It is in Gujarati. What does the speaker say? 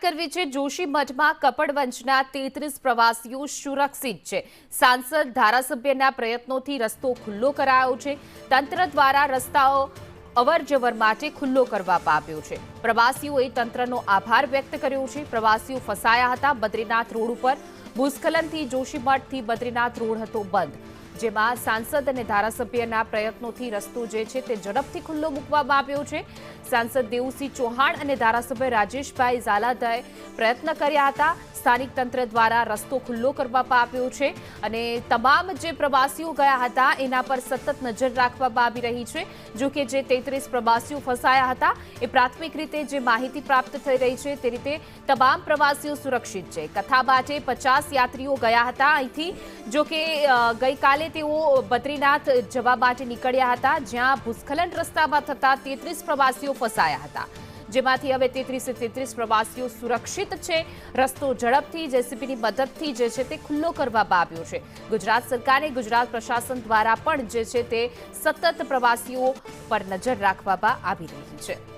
કરવી છે। જોશીમઠમાં કપડવંજના 33 પ્રવાસીઓ સુરક્ષિત છે। સાંસદ ધારાસભ્યના પ્રયત્નોથી રસ્તો ખુલ્લો કરાયો છે। તંત્ર દ્વારા રસ્તાઓ અવરજવર માટે ખુલ્લો કરવામાં આવ્યો છે। પ્રવાસીઓએ તંત્રનો આભાર વ્યક્ત કર્યો છે। પ્રવાસીઓ ફસાયા હતા બદ્રીનાથ રોડ ઉપર। ભૂસ્ખલનથી જોશીમઠથી બદ્રીનાથ રોડ હતો બંધ, જેમાં સાંસદ અને ધારાસભ્યના પ્રયત્નોથી રસ્તો જે છે તે ઝડપથી ખુલ્લો મૂકવામાં આવ્યો છે। સાંસદ દેવુસિંહ ચૌહાણ અને ધારાસભ્ય રાજેશભાઈ ઝાલાએ પ્રયત્ન કર્યા હતા। સ્થાનિક તંત્ર દ્વારા રસ્તો ખુલ્લો કરવામાં આવ્યો છે અને તમામ જે પ્રવાસીઓ ગયા હતા એના પર સતત નજર રાખવામાં આવી રહી છે। જો કે જે 33 પ્રવાસીઓ ફસાયા હતા એ પ્રાથમિક રીતે જે માહિતી પ્રાપ્ત થઈ રહી છે તે રીતે તમામ પ્રવાસીઓ સુરક્ષિત છે। કથા માટે 50 યાત્રીઓ ગયા હતા અહીંથી। જો કે ગઈકાલે તેઓ બદ્રીનાથ જવા માટે નીકળ્યા હતા, જ્યાં ભૂસ્ખલન રસ્તામાં થતા 33 પ્રવાસીઓ ફસાયા હતા, જેમાંથી હવે 33 પ્રવાસીઓ સુરક્ષિત છે। રસ્તો ઝડપથી જેસીબીની મદદથી જે છે તે ખુલ્લો કરવામાં આવ્યો છે। ગુજરાત સરકારે ગુજરાત પ્રશાસન દ્વારા પણ જે છે તે સતત પ્રવાસીઓ પર નજર રાખવામાં આવી રહી છે।